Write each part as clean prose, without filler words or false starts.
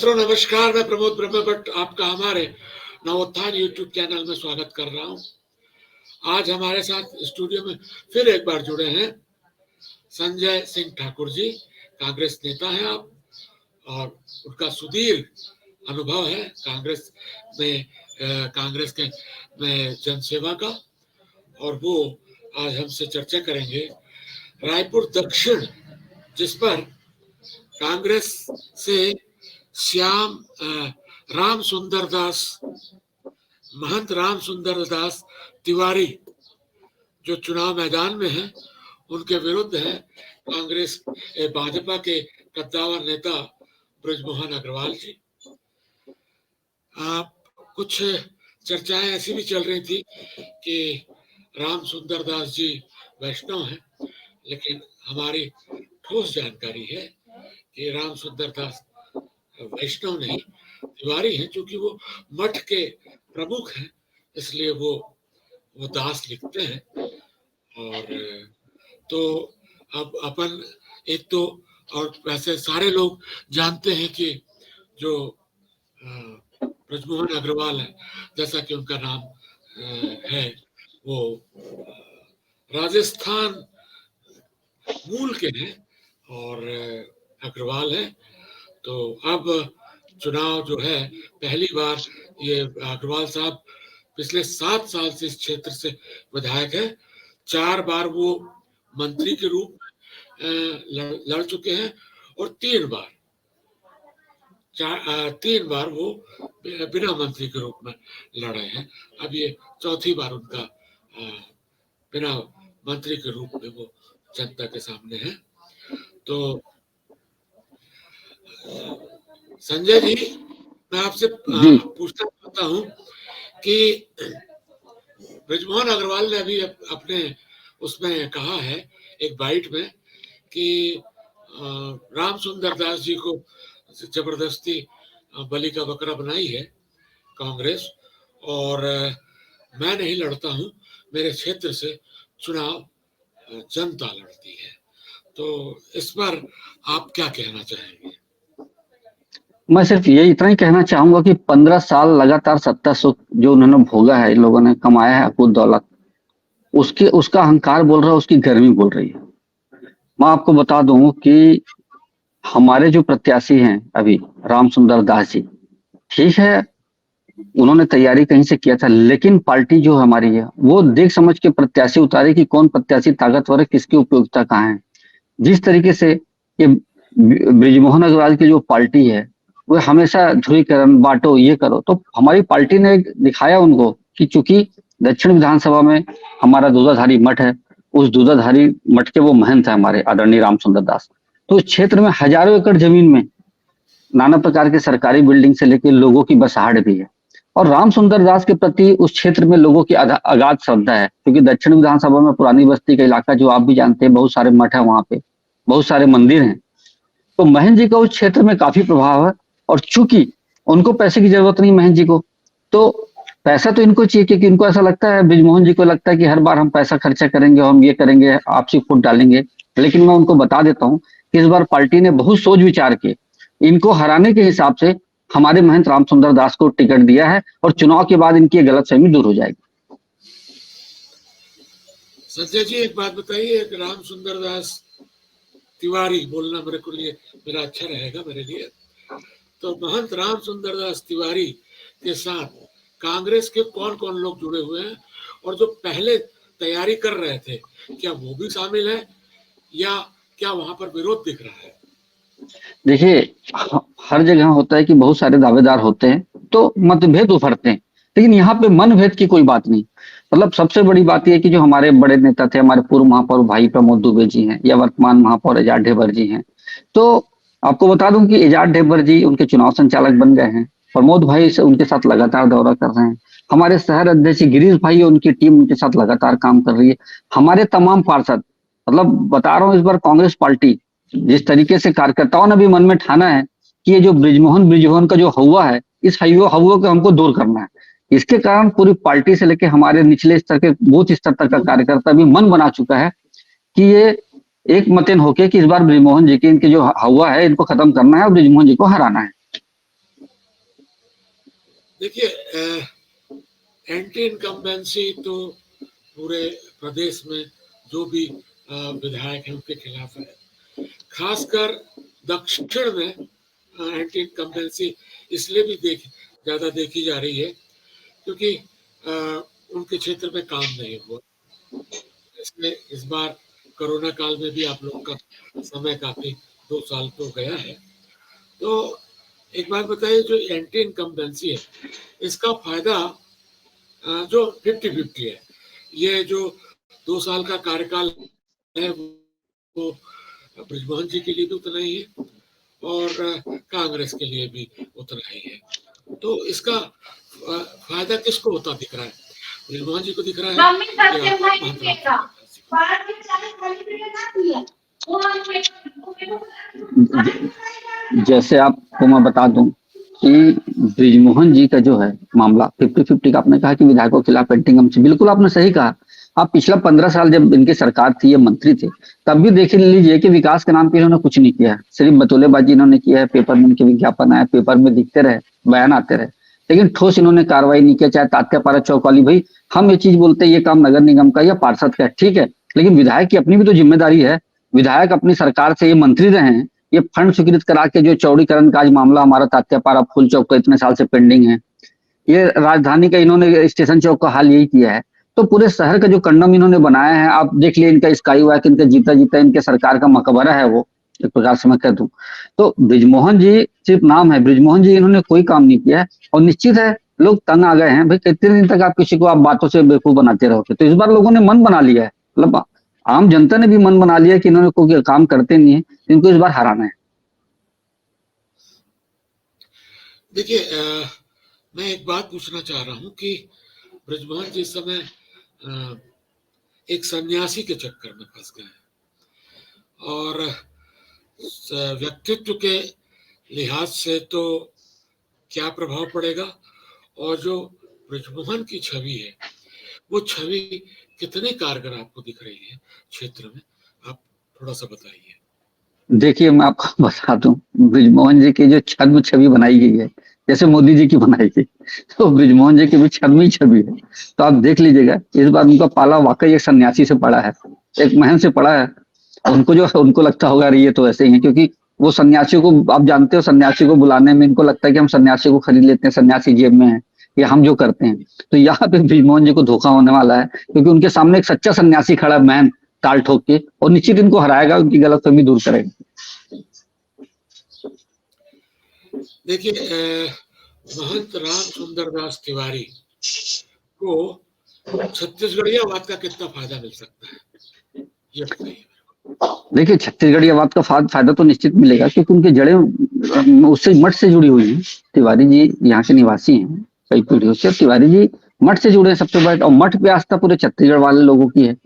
मित्रों नमस्कार, मैं प्रमोद ब्रह्म भट्ट आपका हमारे नवोत्थान यूट्यूब चैनल में स्वागत कर रहा हूं। आज हमारे साथ स्टूडियो में फिर एक बार जुड़े हैं संजय सिंह ठाकुर जी। कांग्रेस नेता हैं आप और उनका सुदीर्घ अनुभव है कांग्रेस के में जनसेवा का, और वो आज हमसे चर्चा करेंगे रायपुर दक्षिण, जिस पर कांग्रेस से महंत राम सुंदर दास तिवारी जो चुनाव मैदान में हैं, उनके विरुद्ध है कांग्रेस भाजपा के कद्दावर नेता ब्रजमोहन अग्रवाल जी। कुछ चर्चाएं ऐसी भी चल रही थी कि राम सुंदर दास जी वैष्णव हैं, लेकिन हमारी ठोस जानकारी है कि राम सुंदर दास वैष्णव नहीं तिवारी हैं, क्योंकि वो मठ के प्रमुख हैं, इसलिए वो दास लिखते हैं। और तो अब अपन एक तो, और वैसे सारे लोग जानते हैं कि जो ब्रजमोहन अग्रवाल है, जैसा कि उनका नाम है, वो राजस्थान मूल के हैं और अग्रवाल है। तो अब चुनाव जो है, पहली बार ये अग्रवाल साहब पिछले 7 साल से इस क्षेत्र से विधायक है। 4 बार वो मंत्री के रूप में लड़ चुके हैं और 3 बार वो बिना मंत्री के रूप में लड़े हैं। अब ये चौथी बार उनका बिना मंत्री के रूप में वो जनता के सामने है। तो संजय जी, मैं आपसे पूछना चाहता हूँ कि ब्रजमोहन अग्रवाल ने अभी अपने उसमें कहा है एक बाइट में कि राम सुंदर दास जी को जबरदस्ती बलि का बकरा बनाई है कांग्रेस, और मैं नहीं लड़ता हूँ, मेरे क्षेत्र से चुनाव जनता लड़ती है। तो इस पर आप क्या कहना चाहेंगे? मैं सिर्फ ये इतना ही कहना चाहूंगा कि 15 साल लगातार सत्ता सुख जो उन्होंने भोगा है, इन लोगों ने कमाया है अकूत दौलत, उसका अहंकार बोल रहा है, उसकी गर्मी बोल रही है। मैं आपको बता दूं कि हमारे जो प्रत्याशी हैं अभी, राम सुंदर दास जी, ठीक है उन्होंने तैयारी कहीं से किया था, लेकिन पार्टी जो हमारी है वो देख समझ के प्रत्याशी उतारे कि कौन प्रत्याशी ताकतवर है, किसकी उपयोगिता कहाँ है। जिस तरीके से ये ब्रिजमोहन अग्रवाल की जो पार्टी है वो हमेशा ध्रुवीकरण बांटो, ये करो, तो हमारी पार्टी ने दिखाया उनको कि चूंकि दक्षिण विधानसभा में हमारा दूधाधारी मठ है, उस दूधाधारी मठ के वो महंत है हमारे आदरणीय राम सुंदर दास। तो इस क्षेत्र में हजारों एकड़ जमीन में नाना प्रकार के सरकारी बिल्डिंग से लेकर लोगों की बसाहट भी है, और राम सुंदर दास के प्रति उस क्षेत्र में लोगों की अगाध श्रद्धा है, क्योंकि दक्षिण विधानसभा में पुरानी बस्ती का इलाका जो आप भी जानते हैं, बहुत सारे मठ है वहां पे, बहुत सारे मंदिर हैं। तो महंत जी का उस क्षेत्र में काफी प्रभाव है, और चूंकि उनको पैसे की जरूरत नहीं महंत जी को, तो पैसा तो इनको चाहिए, क्योंकि इनको ऐसा लगता है, ब्रिजमोहन जी को लगता है कि हर बार हम पैसा खर्चा करेंगे, हम ये करेंगे, आपसी फुट डालेंगे। लेकिन मैं उनको बता देता हूँ कि इस बार पार्टी ने बहुत सोच विचार के इनको हराने के हिसाब से हमारे महंत राम सुंदर दास को टिकट दिया है, और चुनाव के बाद इनकी गलतफहमी दूर हो जाएगी। संजय जी, एक बात बताइए, राम सुंदर दास तिवारी बोलना मेरा अच्छा रहेगा मेरे लिए। तो महंत राम सुंदर दास तिवारी के साथ कांग्रेस के कौन कौन लोग जुड़े हुए हैं, और जो पहले तैयारी कर रहे थे, क्या वो भी शामिल है, या क्या वहां पर विरोध दिख रहा है? देखिए, हर जगह होता है कि बहुत सारे दावेदार होते हैं तो मतभेद उभरते हैं, लेकिन यहाँ पे मनभेद की कोई बात नहीं। मतलब सबसे बड़ी बात यह है कि जो हमारे बड़े नेता थे, हमारे पूर्व महापौर भाई प्रमोद दुबे जी हैं, या वर्तमान महापौर एजाज ढेबर जी हैं। तो आपको बता दूं कि एजाज ढेबर जी उनके चुनाव संचालक बन गए हैं, प्रमोद भाई से उनके साथ लगातार दौरा कर रहे हैं, हमारे शहर अध्यक्ष गिरीश भाई, उनकी टीम उनके साथ लगातार काम कर रही है। हमारे तमाम पार्षद, मतलब बता रहा हूँ, इस बार कांग्रेस पार्टी जिस तरीके से कार्यकर्ताओं ने भी मन में ठाना है कि ये जो ब्रिजमोहन का जो हवा है, इस हवा को हमको दूर करना है, इसके कारण पूरी पार्टी से लेकर हमारे निचले स्तर के बूथ स्तर तक का कार्यकर्ता भी मन बना चुका है कि ये एक मतन होके कि इस बार ब्रिजमोहन जी की इनके जो हवा है इनको खत्म करना है और ब्रिजमोहन जी को हराना है। देखिए, एंटी इनकम्बेंसी तो पूरे प्रदेश में जो भी विधायक हैं उनके खिलाफ है। खासकर दक्षिण में एंटी इनकम्बेंसी इसलिए भी ज्यादा देखी जा रही है क्योंकि उनके क्षेत्र में काम नहीं हुआ। इसमें इस बार कोरोना काल में भी आप लोग का समय काफी 2 साल तो गया है। तो एक बात बताइए, जो एंटी इनकम्बेंसी है इसका फायदा जो 50-50 है, ये जो 2 साल का कार्यकाल है वो बृजमोहन जी के लिए भी उतना ही है और कांग्रेस के लिए भी उतना ही है। तो इसका फायदा किसको होता दिख रहा है? बृजमोहन जी को दिख रहा है या जैसे आपको मैं बता दूं कि बृजमोहन जी का जो है मामला 50-50 का, आपने कहा कि विधायकों के खिलाफ एंटी इनकम्बेंसी, बिल्कुल आपने सही कहा। आप पिछला 15 साल जब इनकी सरकार थी, ये मंत्री थे, तब भी देख लीजिए कि विकास के नाम पे इन्होंने कुछ नहीं किया है, सिर्फ बतौलेबाजी इन्होंने किया है। पेपर में इनके विज्ञापन आए, पेपर में दिखते रहे, बयान आते रहे, लेकिन ठोस इन्होंने कार्रवाई नहीं किया। चाहे तात्यापारा चौक वाली, भाई हम ये चीज बोलते हैं ये काम नगर निगम का या पार्षद का है, ठीक है, लेकिन विधायक की अपनी भी तो जिम्मेदारी है। विधायक अपनी सरकार से, ये मंत्री रहे हैं, ये फंड स्वीकृत करा के जो चौड़ीकरण का आज मामला हमारा तात्यापारा फूल चौक का इतने साल से पेंडिंग है, ये राजधानी का इन्होंने स्टेशन चौक का हाल यही किया है। तो पूरे शहर का जो कंडम इन्होंने बनाया है, आप देख लिए इनका स्काई वॉक, इनका जीता जीता इनके सरकार का मकबरा है वो, एक प्रकार से मैं कह दूं। तो बृजमोहन जी सिर्फ नाम है, बृजमोहन जी इन्होंने कोई काम नहीं किया है। और निश्चित है लोग तंग आ गए हैं, भाई कितने दिन तक आप किसी को आप बातों से बेवकूफ बनाते रहोगे। तो इस बार लोगों ने मन बना लिया है, मतलब आम जनता ने भी मन बना लिया कि इन्होंने कोई काम करते नहीं है, इनको इस बार हराना है। देखिए, मैं एक बात पूछना चाह रहा हूं कि बृजमोहन जी इस समय एक सन्यासी के चक्कर में फंस गए हैं और व्यक्तित्व के लिहाज से तो क्या प्रभाव पड़ेगा, और जो बृजमोहन की छवि है वो छवि कितनी कारगर आपको दिख रही है क्षेत्र में, आप थोड़ा सा बताइए। देखिए मैं आपको बता दूं, बृजमोहन जी की जो छद्म छवि बनाई गई है, जैसे मोदी जी की बनाई गई, तो बृजमोहन जी की भी छद्म ही छवि है। तो आप देख लीजिएगा इस बार उनका पाला वाकई एक सन्यासी से पड़ा है, एक महन से पड़ा है। उनको जो उनको लगता होगा अरे ये तो ऐसे ही है, क्योंकि वो सन्यासियों को आप जानते हो, सन्यासी को बुलाने में इनको लगता है कि हम सन्यासी को खरीद लेते हैं, सन्यासी जेब में है, ये हम जो करते हैं। तो यहाँ पे बृजमोहन जी को धोखा होने वाला है, क्योंकि उनके सामने एक सच्चा सन्यासी खड़ा है, महन, ताल ठोक के, और निश्चित इनको हराएगा, उनकी गलतफहमी दूर करेगा। देखिए, महंत राम सुंदर दास तिवारी को छत्तीसगढ़ियावाद का कितना फायदा मिल सकता है, ये बताइए। देखिए छत्तीसगढ़ियावाद का फायदा तो निश्चित मिलेगा, क्योंकि उनकी जड़ें उससे मठ से जुड़ी हुई हैं। तिवारी जी यहाँ के निवासी हैं कई पीढ़ियों से, तिवारी जी मठ से जुड़े हैं सबसे बड़े, और मठ पे आस्था पूरे छत्तीसगढ़ वाले लोगों की है।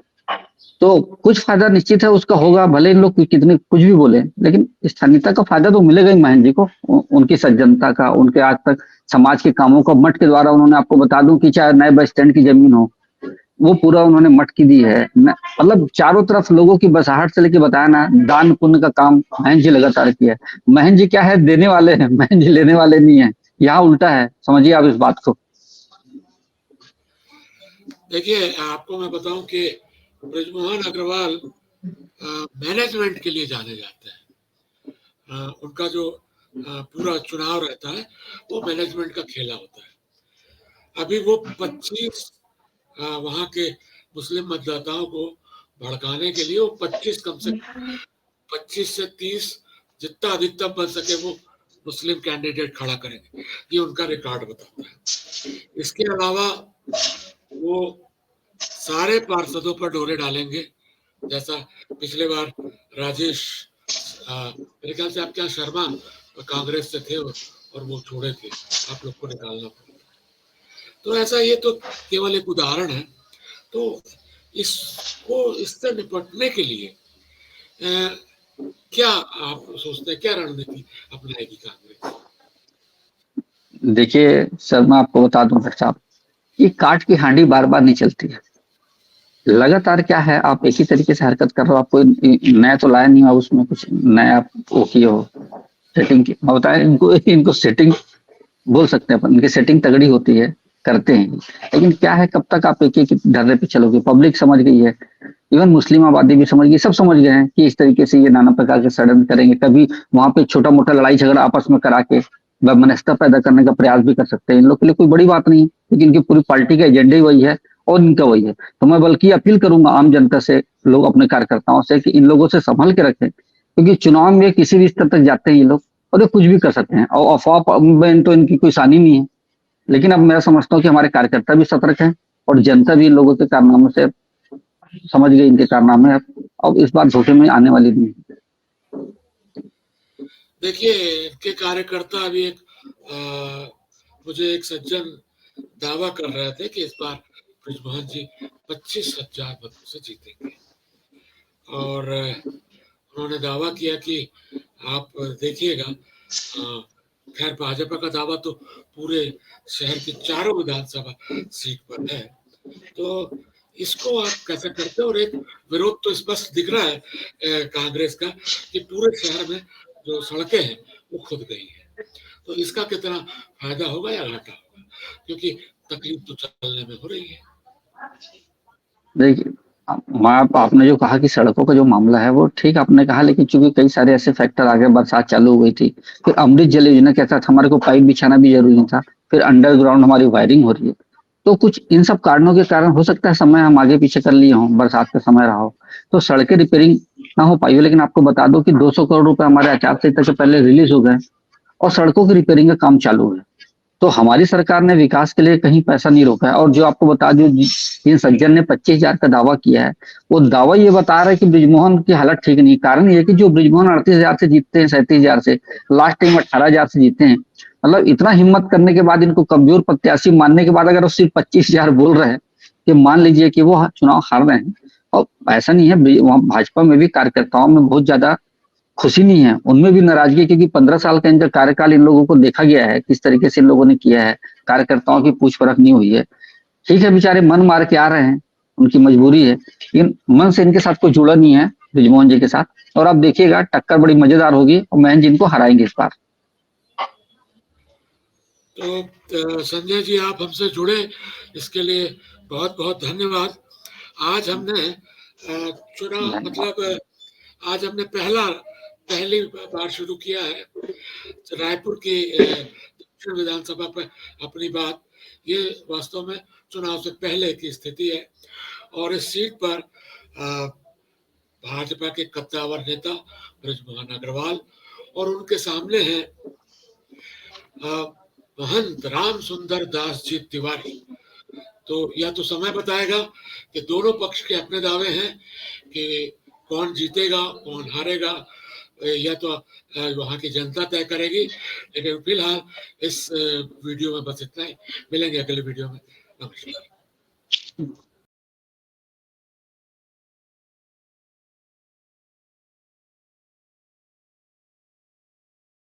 तो कुछ फायदा निश्चित है उसका होगा, भले इन लोग कितने कुछ भी बोले, लेकिन स्थानीयता का फायदा तो मिलेगा ही महेंद्र जी को, उनकी सज्जनता का, उनके आज तक समाज के कामों का मठ के द्वारा उन्होंने, आपको बता दूं कि चाहे नए बस स्टैंड की जमीन हो, वो पूरा उन्होंने मठ की दी है। मतलब चारों तरफ लोगों की बसाहट से लेके बताया ना, दान पुण्य का काम महेंद्र जी लगातार किया है। महेंद्र जी क्या है, देने वाले हैं, महेंद्र जी लेने वाले नहीं है, यहाँ उल्टा है, समझिए आप इस बात को। देखिए, आपको मैं बताऊं कि बृजमोहन अग्रवाल मैनेजमेंट के लिए जाने जाते हैं। उनका जो पूरा चुनाव रहता है वो मैनेजमेंट का खेला होता है। अभी वो 25 वहां के मुस्लिम मतदाताओं को भड़काने के लिए वो 25 कम से 25 से 30 जितना अधिकतम बन सके वो मुस्लिम कैंडिडेट खड़ा करेंगे, ये उनका रिकॉर्ड बताता है। इसके अलावा वो सारे पार्षदों पर डोरे डालेंगे, जैसा पिछले बार राजेश मेरे ख्याल से आप क्या शर्मा कांग्रेस से थे और वो छोड़े थे, आप लोग को निकालना पड़ा। तो ऐसा, ये तो केवल एक उदाहरण है। तो इसको, इससे निपटने के लिए क्या आप सोचते हैं, क्या रणनीति अपनाएगी कांग्रेस? देखिए सर मैं आपको बता दूं डॉक्टर साहब, ये काट की हांडी बार बार नहीं चलती है। लगातार क्या है, आप एक ही तरीके से हरकत कर रहे हो, आप कोई नया तो लाया नहीं हो, उसमें कुछ नया वो किए हो, सेटिंग की। मैं बताया इनको सेटिंग बोल सकते हैं अपन, उनकी सेटिंग तगड़ी होती है, करते हैं। लेकिन क्या है, कब तक आप एक एक ढर्रे पे चलोगे? पब्लिक समझ गई है, इवन मुस्लिम आबादी भी समझ गई, सब समझ गए हैं कि इस तरीके से ये नाना प्रकार के षड्यंत्र करेंगे। कभी वहां पे छोटा मोटा लड़ाई झगड़ा आपस में करा के वैमनस्यता पैदा करने का प्रयास भी कर सकते हैं। इन लोग के लिए कोई बड़ी बात नहीं है, लेकिन इनकी पूरी पार्टी का एजेंडा ही वही है और इनका वही है। तो मैं बल्कि अपील करूंगा आम जनता से, लोग अपने कार्यकर्ताओं से, कि इन लोगों से संभल के रखें, क्योंकि चुनाव में किसी भी स्तर तक जाते हैं ये लोग और ये कुछ भी कर सकते हैं, और अफवाह में तो इनकी कोई सानी नहीं है। लेकिन अब मैं समझता हूँ कि हमारे कार्यकर्ता भी सतर्क हैं और जनता भी इन लोगों के कारनामों से समझ गई, इनके कारनामे अब इस बार धोखे में आने वाली नहीं है। देखिए, इनके कार्यकर्ता अभी मुझे एक सज्जन दावा कर रहे थे कि इस बार बृजमोहन जी 25,000 मतों से जीतेंगे, और उन्होंने दावा किया कि आप देखिएगा, खैर भाजपा का दावा तो पूरे शहर की चारों विधानसभा सीट पर है, तो इसको आप कैसे करते हो? और एक विरोध तो स्पष्ट दिख रहा है कांग्रेस का कि पूरे शहर में जो सड़कें हैं वो खुद गई है, तो इसका कितना फायदा होगा या घाटा होगा? क्योंकि तकलीफ तो चलने में हो रही है। देखिए, आपने जो कहा कि सड़कों का जो मामला है वो ठीक आपने कहा, लेकिन चूंकि कई सारे ऐसे फैक्टर आ गए, बरसात चालू हो गई थी, फिर अमृत जल योजना के साथ हमारे को पाइप बिछाना भी जरूरी था, फिर अंडरग्राउंड हमारी वायरिंग हो रही है। तो कुछ इन सब कारणों के कारण हो सकता है समय हम आगे पीछे कर लिए हों, बरसात का समय रहा हो, तो सड़कें रिपेयरिंग ना हो पाई हो। लेकिन आपको बता दो कि 200 करोड़ रुपए हमारे आचार संहिता से पहले रिलीज हो गए और सड़कों की रिपेयरिंग का काम चालू है। तो हमारी सरकार ने विकास के लिए कहीं पैसा नहीं रोका है। और जो आपको बता दूं, जिन सज्जन ने 25,000 का दावा किया है, वो दावा ये बता रहा है कि बृजमोहन की हालत ठीक नहीं। कारण ये है कि जो बृजमोहन 38,000 से जीतते हैं, 37,000 से, लास्ट टाइम 18,000 से जीते हैं। मतलब इतना हिम्मत करने के बाद, इनको कमजोर प्रत्याशी मानने के बाद, अगर वो सिर्फ 25,000 बोल रहे हैं, कि मान लीजिए कि वो चुनाव हार रहे हैं। और ऐसा नहीं है, वहाँ भाजपा में भी कार्यकर्ताओं में बहुत ज्यादा खुशी नहीं है, उनमें भी नाराजगी है, क्योंकि 15 साल का इनका कार्यकाल इन लोगों को देखा गया है किस तरीके से इन लोगों ने किया है, कार्यकर्ताओं की पूछ परख नहीं हुई है। ठीक है, बेचारे मन मार के आ रहे हैं, उनकी मजबूरी है, लेकिन मन से इनके साथ कोई जुड़ा नहीं है बृजमोहन जी के साथ। और आप देखिएगा टक्कर बड़ी मजेदार होगी और महन जी इनको हराएंगे इस बार। तो संजय जी, आप हमसे जुड़े इसके लिए बहुत बहुत धन्यवाद। आज हमने चुनाव, मतलब आज हमने पहली बार शुरू किया है रायपुर की दक्षिण विधानसभा पर अपनी बात। ये वास्तव में चुनाव से पहले की स्थिति है, और इस सीट पर भाजपा के कद्दावर नेता बृजमोहन अग्रवाल और उनके सामने हैं महंत राम सुंदर दास जी तिवारी। तो यह तो समय बताएगा कि दोनों पक्ष के अपने दावे हैं कि कौन जीतेगा कौन हारेगा, यह तो वहाँ की जनता तय करेगी। लेकिन फिलहाल इस वीडियो में बस इतना ही, मिलेंगे अगले वीडियो में। नमस्कार।